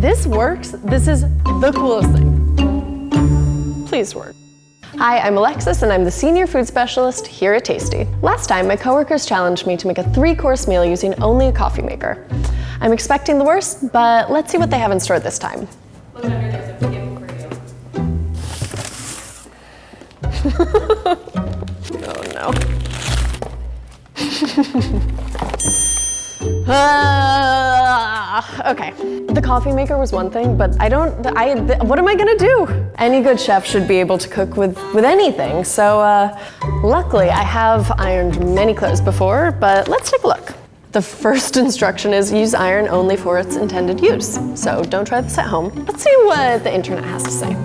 This works. This is the coolest thing. Please work. Hi, I'm Alexis and I'm the Senior Food Specialist here at Tasty. Last time, my coworkers challenged me to make a 3-course meal using only a coffee maker. I'm expecting the worst, but let's see what they have in store this time. Look under, there's a gift for you. Oh no. Okay, the coffee maker was one thing, but what am I gonna do? Any good chef should be able to cook with anything, so luckily I have ironed many clothes before, but let's take a look. The first instruction is use iron only for its intended use, so don't try this at home. Let's see what the internet has to say.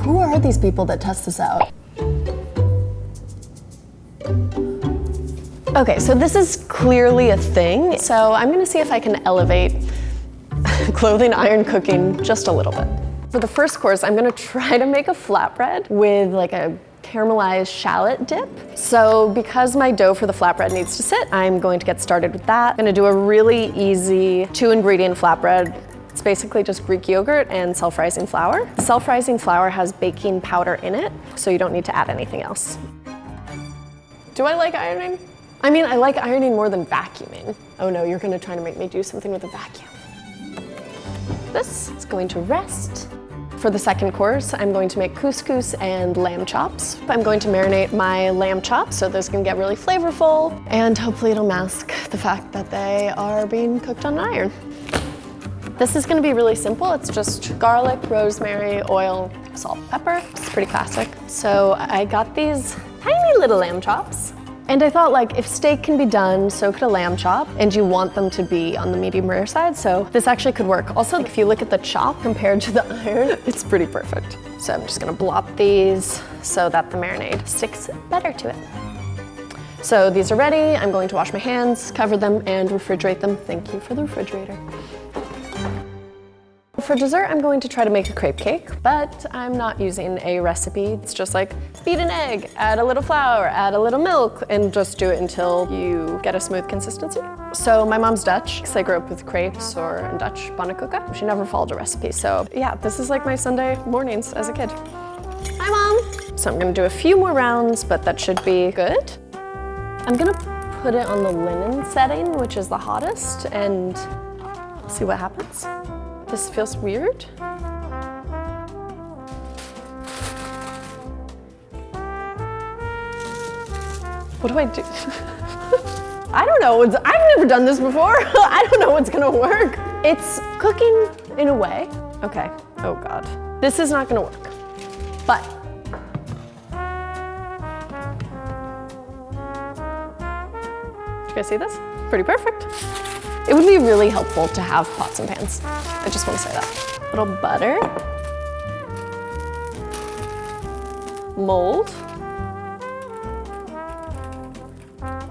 Who are these people that test this out? Okay, so this is clearly a thing, so I'm gonna see if I can elevate clothing iron cooking just a little bit. For the first course, I'm gonna try to make a flatbread with like a caramelized shallot dip. So because my dough for the flatbread needs to sit, I'm going to get started with that. I'm gonna do a really easy 2-ingredient flatbread. It's basically just Greek yogurt and self-rising flour. Self-rising flour has baking powder in it, so you don't need to add anything else. Do I like ironing? I mean, I like ironing more than vacuuming. Oh no, you're gonna try to make me do something with a vacuum. This is going to rest. For the second course, I'm going to make couscous and lamb chops. I'm going to marinate my lamb chops so those can get really flavorful, and hopefully it'll mask the fact that they are being cooked on iron. This is gonna be really simple. It's just garlic, rosemary, oil, salt, pepper. It's pretty classic. So I got these tiny little lamb chops. And I thought, like, if steak can be done, so could a lamb chop, and you want them to be on the medium rare side, so this actually could work. Also, if you look at the chop compared to the iron, it's pretty perfect. So I'm just gonna blop these so that the marinade sticks better to it. So these are ready. I'm going to wash my hands, cover them, and refrigerate them. Thank you for the refrigerator. For dessert, I'm going to try to make a crepe cake, but I'm not using a recipe. It's just like beat an egg, add a little flour, add a little milk, and just do it until you get a smooth consistency. So my mom's Dutch, because I grew up with crepes or in Dutch pannenkoeken. She never followed a recipe, so yeah, this is like my Sunday mornings as a kid. Hi, Mom. So I'm gonna do a few more rounds, but that should be good. I'm gonna put it on the linen setting, which is the hottest, and see what happens. This feels weird. What do I do? I don't know. I've never done this before. I don't know what's gonna work. It's cooking in a way. Okay. Oh God. This is not gonna work. But did you guys see this? Pretty perfect. It would be really helpful to have pots and pans. I just want to say that. A little butter. Mold.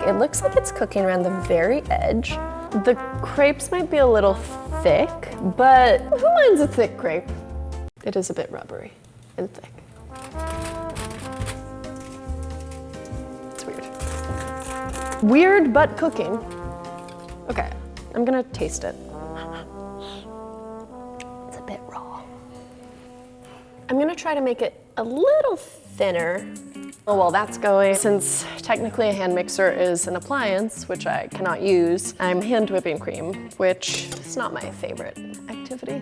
It looks like it's cooking around the very edge. The crepes might be a little thick, but who minds a thick crepe? It is a bit rubbery and thick. It's weird. Weird, but cooking. Okay. I'm gonna taste it. It's a bit raw. I'm gonna try to make it a little thinner. Oh, well, that's going. Since technically a hand mixer is an appliance, which I cannot use, I'm hand whipping cream, which is not my favorite activity.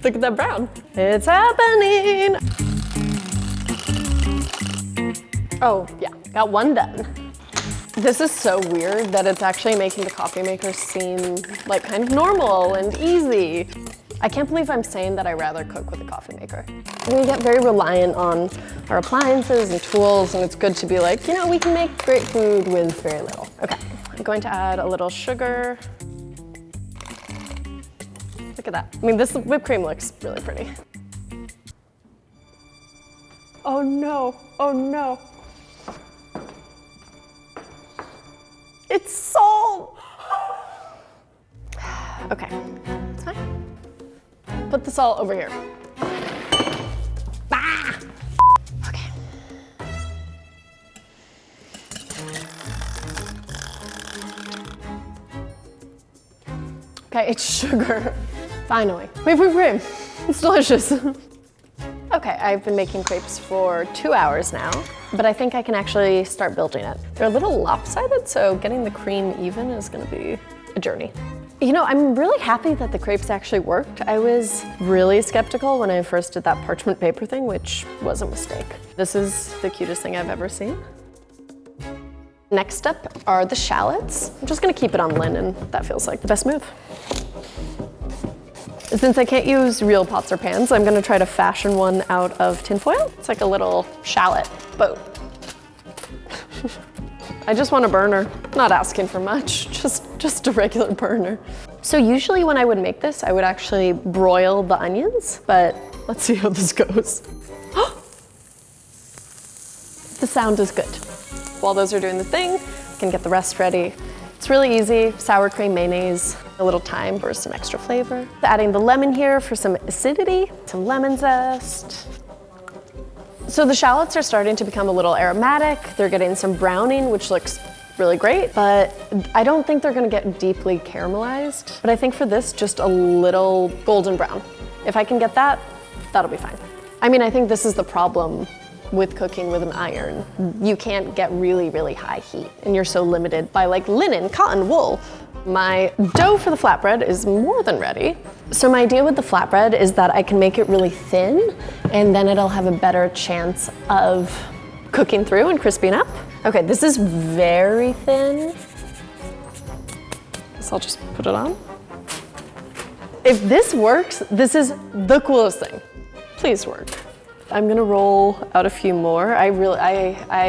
Look at that brown. It's happening. Oh, yeah, got one done. This is so weird that it's actually making the coffee maker seem like kind of normal and easy. I can't believe I'm saying that I rather cook with a coffee maker. We get very reliant on our appliances and tools, and it's good to be like, you know, we can make great food with very little. Okay, I'm going to add a little sugar. Look at that. I mean, this whipped cream looks really pretty. Oh no, oh no. It's salt! Okay, it's fine. Put the salt over here. Ah! Okay. Okay, it's sugar. Finally. Whipping cream. It's delicious. Okay, I've been making crepes for 2 hours now, but I think I can actually start building it. They're a little lopsided, so getting the cream even is gonna be a journey. You know, I'm really happy that the crepes actually worked. I was really skeptical when I first did that parchment paper thing, which was a mistake. This is the cutest thing I've ever seen. Next up are the shallots. I'm just gonna keep it on linen. That feels like the best move. Since I can't use real pots or pans, I'm gonna try to fashion one out of tinfoil. It's like a little shallot boat. I just want a burner. Not asking for much, just a regular burner. So usually when I would make this, I would actually broil the onions, but let's see how this goes. The sound is good. While those are doing the thing, I can get the rest ready. It's really easy, sour cream, mayonnaise, a little thyme for some extra flavor. Adding the lemon here for some acidity, some lemon zest. So the shallots are starting to become a little aromatic. They're getting some browning, which looks really great, but I don't think they're gonna get deeply caramelized. But I think for this, just a little golden brown. If I can get that, that'll be fine. I mean, I think this is the problem with cooking with an iron. You can't get really, really high heat, and you're so limited by like linen, cotton, wool. My dough for the flatbread is more than ready. So my idea with the flatbread is that I can make it really thin, and then it'll have a better chance of cooking through and crisping up. Okay, this is very thin. Guess I'll just put it on. If this works, this is the coolest thing. Please work. I'm gonna roll out a few more. I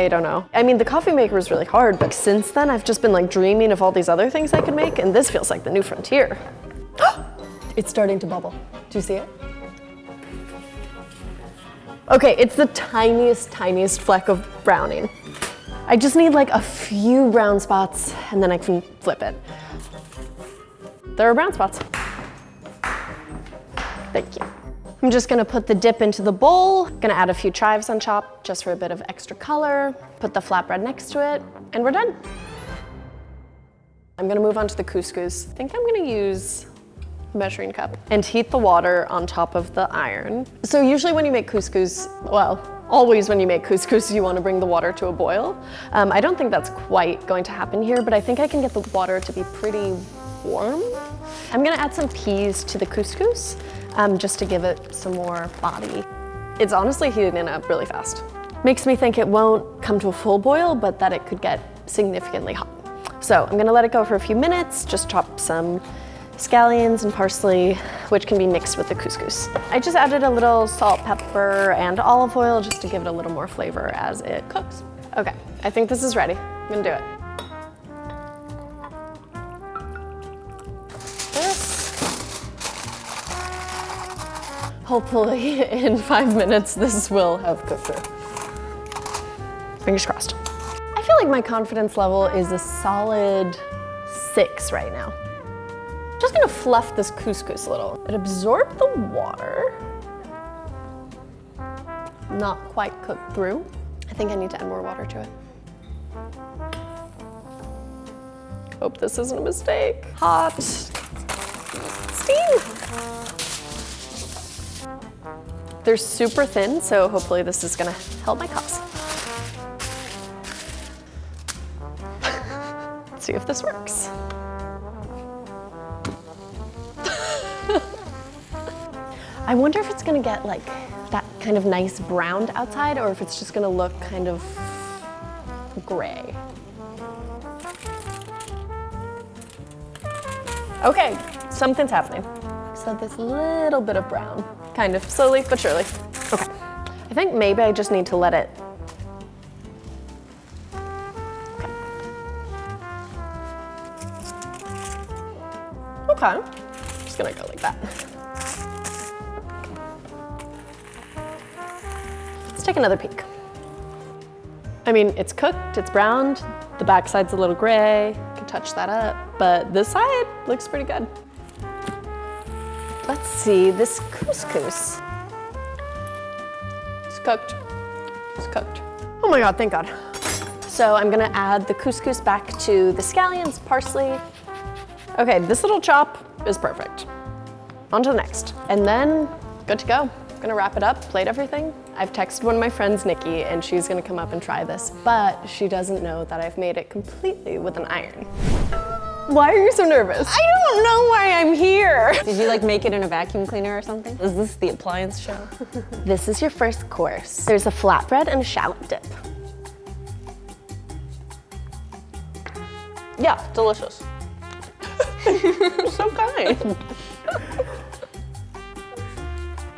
don't know. I mean, the coffee maker is really hard, but since then I've just been like dreaming of all these other things I could make, and this feels like the new frontier. It's starting to bubble. Do you see it? Okay, it's the tiniest, tiniest fleck of browning. I just need like a few brown spots, and then I can flip it. There are brown spots. Thank you. I'm just gonna put the dip into the bowl, gonna add a few chives on top just for a bit of extra color, put the flatbread next to it, and we're done. I'm gonna move on to the couscous. I think I'm gonna use a measuring cup and heat the water on top of the iron. So usually when you make couscous, well, always when you make couscous, you wanna bring the water to a boil. I don't think that's quite going to happen here, but I think I can get the water to be pretty warm. I'm gonna add some peas to the couscous, just to give it some more body. It's honestly heating up really fast. Makes me think it won't come to a full boil, but that it could get significantly hot. So I'm gonna let it go for a few minutes, just chop some scallions and parsley, which can be mixed with the couscous. I just added a little salt, pepper, and olive oil just to give it a little more flavor as it cooks. Okay, I think this is ready. I'm gonna do it. Hopefully in 5 minutes, this will have cooked through. Fingers crossed. I feel like my confidence level is a solid 6 right now. Just gonna fluff this couscous a little. It absorbed the water. Not quite cooked through. I think I need to add more water to it. Hope this isn't a mistake. Hot. Steam. They're super thin, so hopefully this is gonna help my cause. Let's see if this works. I wonder if it's gonna get like that kind of nice browned outside, or if it's just gonna look kind of gray. Okay, something's happening. So this little bit of brown, kind of slowly but surely. Okay, I think maybe I just need to let it. Okay, just gonna go like that. Let's take another peek. I mean, it's cooked, it's browned, the backside's a little gray, can touch that up, but this side looks pretty good. Let's see, this couscous. It's cooked. It's cooked. Oh my God, thank God. So I'm gonna add the couscous back to the scallions, parsley. Okay, this little chop is perfect. On to the next. And then, good to go. Gonna wrap it up, plate everything. I've texted one of my friends, Nikki, and she's gonna come up and try this, but she doesn't know that I've made it completely with an iron. Why are you so nervous? I don't know why I'm here. Did you like make it in a vacuum cleaner or something? Is this the appliance show? This is your first course. There's a flatbread and a shallot dip. Yeah, delicious. So kind.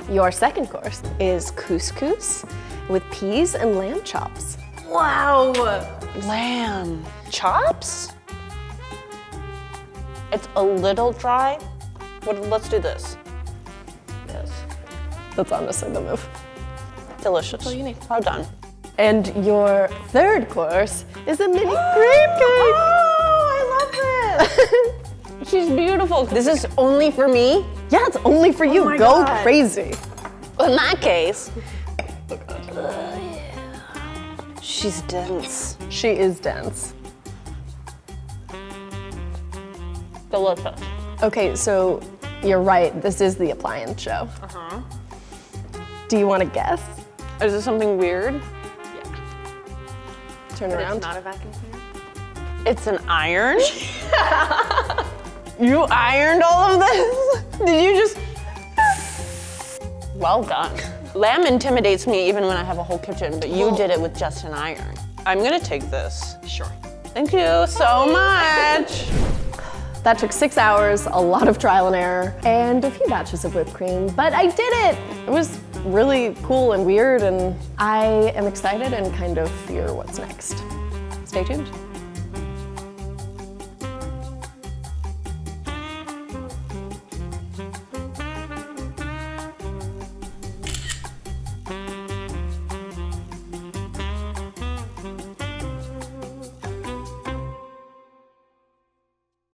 Your second course is couscous with peas and lamb chops. Wow. Lamb chops? It's a little dry. Let's do this. Yes. That's honestly the move. Delicious. That's all you need. Well done. And your third course is a mini crepe cake. Oh, I love this. She's beautiful. This is only for me? Yeah, it's only for you. my Go God. crazy. In that case. She's dense. She is dense. Delicious. Okay, so you're right. This is the appliance show. Uh-huh. Do you want to guess? Is this something weird? Turn around. It's not a vacuum cleaner? It's an iron? You ironed all of this? Did you just... Well done. Lamb intimidates me even when I have a whole kitchen, but you did it with just an iron. I'm gonna take this. Sure. Thank you so much. That took 6 hours, a lot of trial and error, and a few batches of whipped cream, but I did it! It was really cool and weird, and I am excited and kind of fear what's next. Stay tuned.